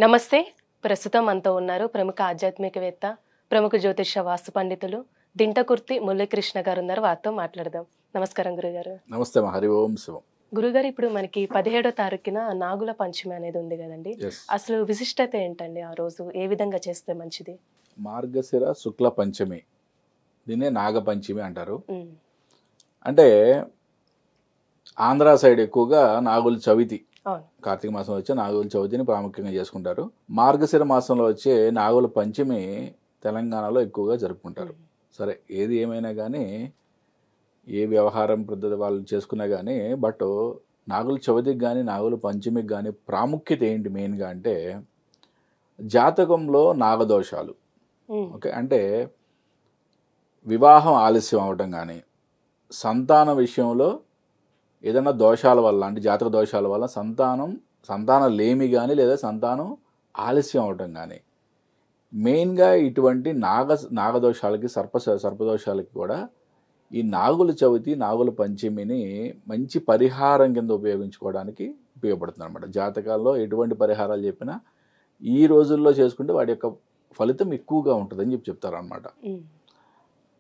నమస్తే. ప్రస్తుతం మనతో ఉన్నారు ప్రముఖ ఆధ్యాత్మికవేత్త, ప్రముఖ జ్యోతిష వాస్తు పండితులు దింటకుర్తి మురళీకృష్ణ గారు ఉన్నారు. వారితో మాట్లాడదాం. నమస్కారం గురుగారు. నమస్తే హరి ఓం శివం. గురుగారు, ఇప్పుడు మనకి 17వ తారీఖున నాగుల పంచమి అనేది ఉంది కదండి. ఎస్, అసలు విశిష్టత ఏంటండి? ఆ రోజు ఏ విధంగా చేస్తే మంచిది? మార్గశిర శుక్ల పంచమి, దీన్నే నాగ పంచమి అంటారు. ఉమ్, అంటే ఆంధ్ర సైడ్ ఎక్కువగా నాగుల చవితి, అవును. కార్తీక మాసంలో వచ్చే నాగుల చవితిని ప్రాముఖ్యంగా చేసుకుంటారు. మార్గశిర మాసంలో వచ్చే నాగుల పంచమి తెలంగాణలో ఎక్కువగా జరుపుకుంటారు. సరే, ఏది ఏమైనా కానీ, ఏ వ్యవహారం పద్ధతి వాళ్ళు చేసుకున్నా కానీ, బట్ నాగుల చవితికి కానీ నాగుల పంచమికి కానీ ప్రాముఖ్యత ఏంటి మెయిన్గా అంటే, జాతకంలో నాగదోషాలు. ఉమ్, ఓకే, అంటే వివాహం ఆలస్యం అవటం కానీ, సంతాన విషయంలో ఏదైనా దోషాల వల్ల, అంటే జాతక దోషాల వల్ల సంతానం లేమి కానీ, లేదా సంతానం ఆలస్యం అవటం కానీ, మెయిన్గా ఇటువంటి నాగదోషాలకి, సర్పదోషాలకి కూడా ఈ నాగుల చవితి, నాగుల పంచమిని మంచి పరిహారం కింద ఉపయోగించుకోవడానికి ఉపయోగపడుతుంది అనమాట. జాతకాల్లో ఎటువంటి పరిహారాలు చెప్పినా ఈ రోజుల్లో చేసుకుంటే వాటి యొక్క ఫలితం ఎక్కువగా ఉంటుందని చెప్తారు అనమాట. ఉమ్,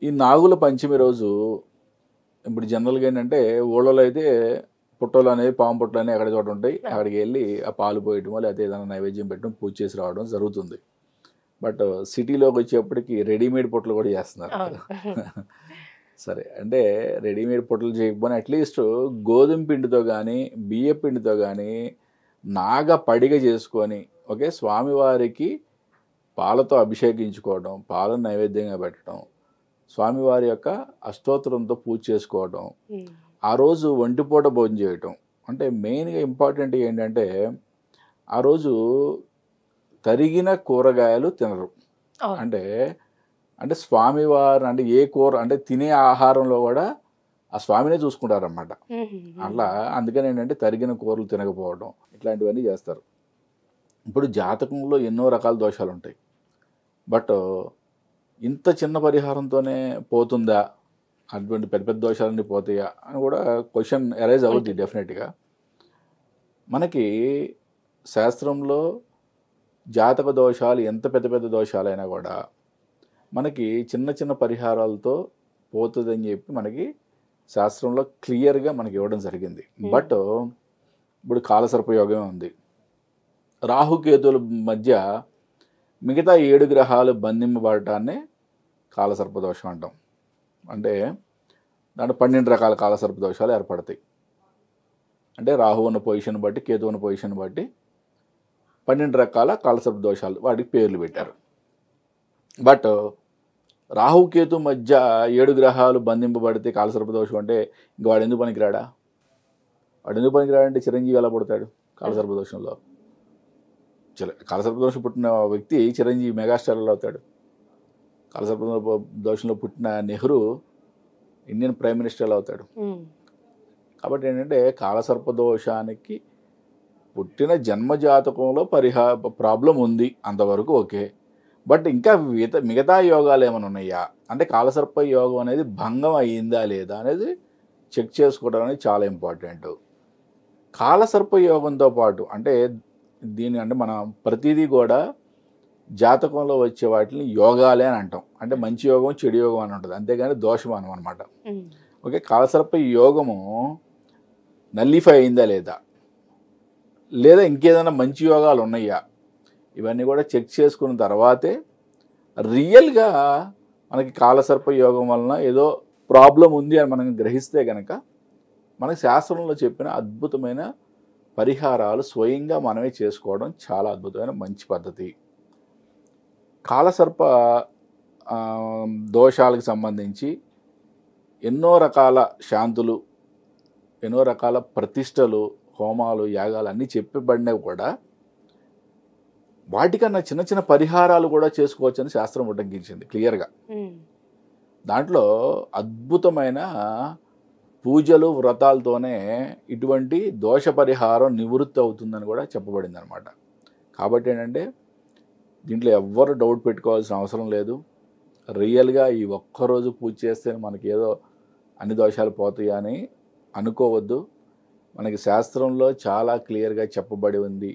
ఈ నాగుల పంచమి రోజు ఇప్పుడు జనరల్గా ఏంటంటే, ఊళ్ళలో అయితే పుట్టలు అనేవి, పాము పుట్టలు అనేవి ఎక్కడ చోట ఉంటాయి, అక్కడికి వెళ్ళి ఆ పాలు పోయటమో లేకపోతే ఏదైనా నైవేద్యం పెట్టడం, పూజ చేసి రావడం జరుగుతుంది. బట్ సిటీలోకి వచ్చేప్పటికి రెడీమేడ్ పుట్టలు కూడా చేస్తున్నారు. అవును. సరే, అంటే రెడీమేడ్ పుట్టలు చేయకపోయినా అట్లీస్ట్ గోధుమ పిండితో కానీ, బియ్య పిండితో కానీ నాగ పడిగ చేసుకొని, ఓకే, స్వామివారికి పాలతో అభిషేకించుకోవడం, పాలను నైవేద్యంగా పెట్టడం, స్వామివారి యొక్క అష్టోత్తరంతో పూజ చేసుకోవడం, ఉమ్, ఆ రోజు ఒంటిపూట భోజనం చేయటం. అంటే మెయిన్గా ఇంపార్టెంట్ ఏంటంటే, ఆ రోజు తరిగిన కూరగాయలు తినరు. అవును. అంటే స్వామివారు, అంటే ఏ కూర, అంటే తినే ఆహారంలో కూడా ఆ స్వామినే చూసుకుంటారన్నమాట. ఉమ్, అట్లా అందుకని ఏంటంటే తరిగిన కూరలు తినకపోవడం, ఇట్లాంటివన్నీ చేస్తారు. ఇప్పుడు జాతకంలో ఎన్నో రకాల దోషాలు ఉంటాయి. బట్ ఇంత చిన్న పరిహారంతోనే పోతుందా, అటువంటి పెద్ద పెద్ద దోషాలన్నీ పోతాయా అని కూడా క్వశ్చన్ అరైజ్ అవుద్ది డెఫినెట్గా. మనకి శాస్త్రంలో జాతక దోషాలు ఎంత పెద్ద పెద్ద దోషాలైనా కూడా మనకి చిన్న చిన్న పరిహారాలతో పోతుందని చెప్పి మనకి శాస్త్రంలో క్లియర్గా మనకి ఇవ్వడం జరిగింది. బట్ ఇప్పుడు కాలసర్పయోగమే ఉంది. రాహుకేతుల మధ్య మిగతా 7 గ్రహాలు బంధింపబడటాన్నే కాలసర్పదోషం అంటాం. అంటే దాంట్లో 12 రకాల కాలసర్పదోషాలు ఏర్పడతాయి. అంటే రాహు ఉన్న పొజిషన్ బట్టి, కేతు ఉన్న పొజిషన్ బట్టి 12 రకాల కాలసర్పదోషాలు, వాటికి పేర్లు పెట్టారు. బట్ రాహుకేతు మధ్య 7 గ్రహాలు బంధింపబడితే కాలసర్పదోషం అంటే ఇంక వాడు ఎందుకు పనికిరాడా? వాడు ఎందుకు పనికిరాడంటే చిరంజీవి ఎలా పుడతాడు కాలసర్పదోషంలో? కాలసర్పదోషం పుట్టిన వ్యక్తి చిరంజీవి మెగాస్టార్లో అవుతాడు. కాలసర్పదోషంలో పుట్టిన నెహ్రూ ఇండియన్ ప్రైమ్ మినిస్టర్లో అవుతాడు. ఉమ్, కాబట్టి ఏంటంటే కాలసర్పదోషానికి పుట్టిన జన్మజాతకంలో ప్రాబ్లం ఉంది, అంతవరకు ఓకే. బట్ ఇంకా మిగతా యోగాలు ఏమైనా ఉన్నాయా అంటే, కాలసర్ప యోగం అనేది భంగం అయ్యిందా లేదా అనేది చెక్ చేసుకోవడం అనేది చాలా ఇంపార్టెంట్. కాలసర్ప యోగంతో పాటు అంటే అంటే మనం ప్రతిదీ కూడా జాతకంలో వచ్చే వాటిని యోగాలే అని అంటాం. అంటే మంచి యోగం, చెడు యోగం అని ఉంటుంది, అంతేగాని దోషం అనమాట. ఉమ్, ఓకే, కాలసర్ప యోగము నల్లిఫై అయిందా లేదా ఇంకేదైనా మంచి యోగాలు ఉన్నాయా, ఇవన్నీ కూడా చెక్ చేసుకున్న తర్వాతే రియల్గా మనకి కాలసర్ప యోగం వలన ఏదో ప్రాబ్లం ఉంది అని మనం గ్రహిస్తే కనుక మనకి శాస్త్రంలో చెప్పిన అద్భుతమైన పరిహారాలు స్వయంగా మనమే చేసుకోవడం చాలా అద్భుతమైన మంచి పద్ధతి. కాలసర్ప దోషాలకు సంబంధించి ఎన్నో రకాల శాంతులు, ఎన్నో రకాల ప్రతిష్టలు, హోమాలు, యాగాలు అన్నీ చెప్పబడినా కూడా వాటికన్నా చిన్న చిన్న పరిహారాలు కూడా చేసుకోవచ్చని శాస్త్రం ఉటంకించింది క్లియర్గా. ఉమ్, దాంట్లో అద్భుతమైన పూజలు, వ్రతాలతోనే ఇటువంటి దోష పరిహారం నివృత్తి అవుతుందని కూడా చెప్పబడింది అనమాట. కాబట్టి ఏంటంటే దీంట్లో ఎవ్వరు డౌట్ పెట్టుకోవాల్సిన అవసరం లేదు. రియల్గా ఈ ఒక్కరోజు పూజ చేస్తే మనకి ఏదో అన్ని దోషాలు పోతాయి అని అనుకోవద్దు. మనకి శాస్త్రంలో చాలా క్లియర్గా చెప్పబడి ఉంది.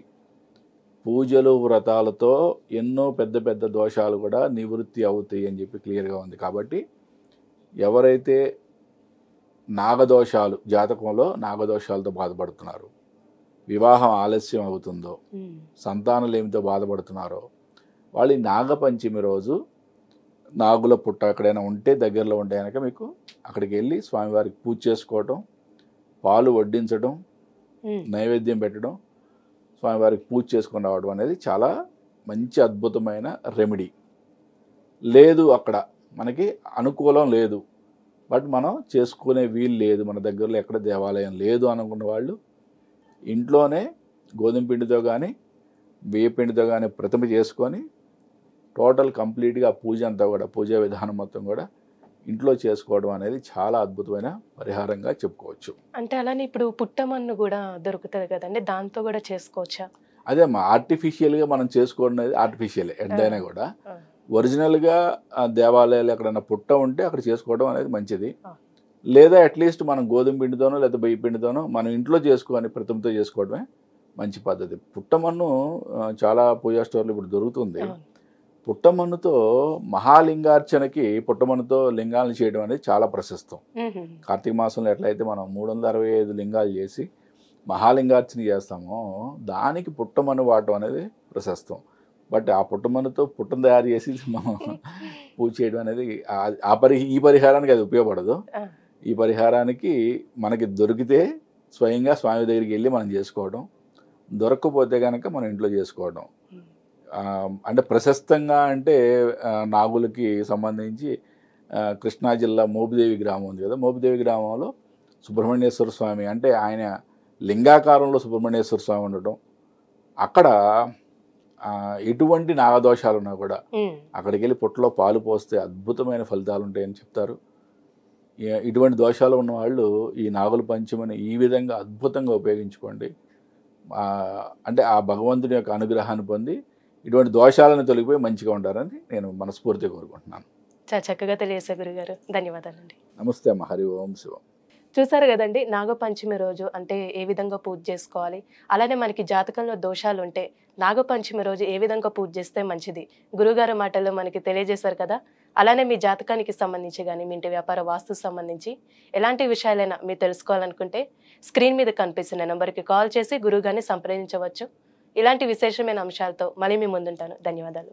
పూజలు వ్రతాలతో ఎన్నో పెద్ద పెద్ద దోషాలు కూడా నివృత్తి అవుతాయి అని చెప్పి క్లియర్గా ఉంది. కాబట్టి ఎవరైతే నాగదోషాలు జాతకంలో నాగదోషాలతో బాధపడుతున్నారో, వివాహం ఆలస్యం అవుతుందో, సంతానలేమితో బాధపడుతున్నారో వాళ్ళు ఈ నాగపంచమి రోజు నాగుల పుట్ట ఎక్కడైనా ఉంటే దగ్గరలో ఉంటే కనుక మీకు అక్కడికి వెళ్ళి స్వామివారికి పూజ చేసుకోవటం, పాలు వడ్డించడం, నైవేద్యం పెట్టడం, స్వామివారికి పూజ చేసుకొని రావడం అనేది చాలా మంచి అద్భుతమైన రెమెడీ. లేదు అక్కడ మనకి అనుకూలం లేదు, బట్ మనం చేసుకునే వీలు లేదు, మన దగ్గరలో ఎక్కడ దేవాలయం లేదు అనుకున్న వాళ్ళు ఇంట్లోనే గోధుమ పిండితో కానీ బియ్య పిండితో కానీ ప్రతిమ చేసుకొని టోటల్ కంప్లీట్గా పూజ అంతా కూడా పూజా విధానం మొత్తం కూడా ఇంట్లో చేసుకోవడం అనేది చాలా అద్భుతమైన పరిహారంగా చెప్పుకోవచ్చు. అంటే అలానే ఇప్పుడు పుట్టమన్ను కూడా దొరుకుతుంది కదండి, దాంతో కూడా చేసుకోవచ్చా? అదే ఆర్టిఫిషియల్గా మనం చేసుకోవడం అనేది ఆర్టిఫిషియల్ ఎంతైనా కూడా ఒరిజినల్గా దేవాలయాలు ఎక్కడైనా పుట్ట ఉంటే అక్కడ చేసుకోవడం అనేది మంచిది. లేదా అట్లీస్ట్ మనం గోధుమ పిండితోనో లేదా బియ్య పిండితోనో మనం ఇంట్లో చేసుకొని ప్రతిమతో చేసుకోవడమే మంచి పద్ధతి. పుట్టమన్ను చాలా పూజా స్టోర్లు ఇప్పుడు దొరుకుతుంది. పుట్టమన్నుతో మహాలింగార్చనకి పుట్టమన్నుతో లింగాలను చేయడం అనేది చాలా ప్రశస్తం. కార్తీక మాసంలో ఎట్లయితే మనం 365 లింగాలు చేసి మహాలింగార్చన చేస్తామో దానికి పుట్టమన్ను వాడటం అనేది ప్రశస్తం. బట్ ఆ పుట్టమన్నుతో పుట్టను తయారు చేసి మనం పూజ చేయడం అనేది ఈ పరిహారానికి అది ఉపయోగపడదు. ఈ పరిహారానికి మనకి దొరికితే స్వయంగా స్వామి దగ్గరికి వెళ్ళి మనం చేసుకోవడం, దొరకకపోతే కనుక మనం ఇంట్లో చేసుకోవడం. అంటే ప్రశస్తంగా అంటే నాగులకి సంబంధించి కృష్ణా జిల్లా మోపిదేవి గ్రామం ఉంది కదా, మోపిదేవి గ్రామంలో సుబ్రహ్మణ్యేశ్వర స్వామి అంటే ఆయన లింగాకారంలో సుబ్రహ్మణ్యేశ్వర స్వామి ఉండటం, అక్కడ ఎటువంటి నాగదోషాలు ఉన్నా కూడా అక్కడికి వెళ్ళి పుట్టలో పాలు పోస్తే అద్భుతమైన ఫలితాలు ఉంటాయని చెప్తారు. ఇటువంటి దోషాలు ఉన్న వాళ్ళు ఈ నాగుల పంచమిని ఈ విధంగా అద్భుతంగా ఉపయోగించుకోండి. అంటే ఆ భగవంతుని యొక్క అనుగ్రహాన్ని పొంది ఇటువంటి దోషాలను తొలగిపోయి మంచిగా ఉంటారని నేను మనస్ఫూర్తిగా కోరుకుంటున్నాను. చాలా చక్కగా తెలియజేశారు గురుగారు, ధన్యవాదాలండి. నమస్తే అమ్మ. హరి ఓం శివం. చూసారు కదండి, నాగపంచమి రోజు అంటే ఏ విధంగా పూజ చేసుకోవాలి, అలానే మనకి జాతకంలో దోషాలు ఉంటే నాగపంచమి రోజు ఏ విధంగా పూజ చేస్తే మంచిది గురుగారు మాటల్లో మనకి తెలియజేశారు కదా. అలానే మీ జాతకానికి సంబంధించి కానీ మీ ఇంటి వ్యాపార వాస్తు సంబంధించి ఎలాంటి విషయాలైనా మీరు తెలుసుకోవాలనుకుంటే స్క్రీన్ మీద కనిపిస్తున్న నెంబర్కి కాల్ చేసి గురుగారిని సంప్రదించవచ్చు. ఇలాంటి విశేషమైన అంశాలతో మళ్ళీ మీ ముందుంటాను. ధన్యవాదాలు.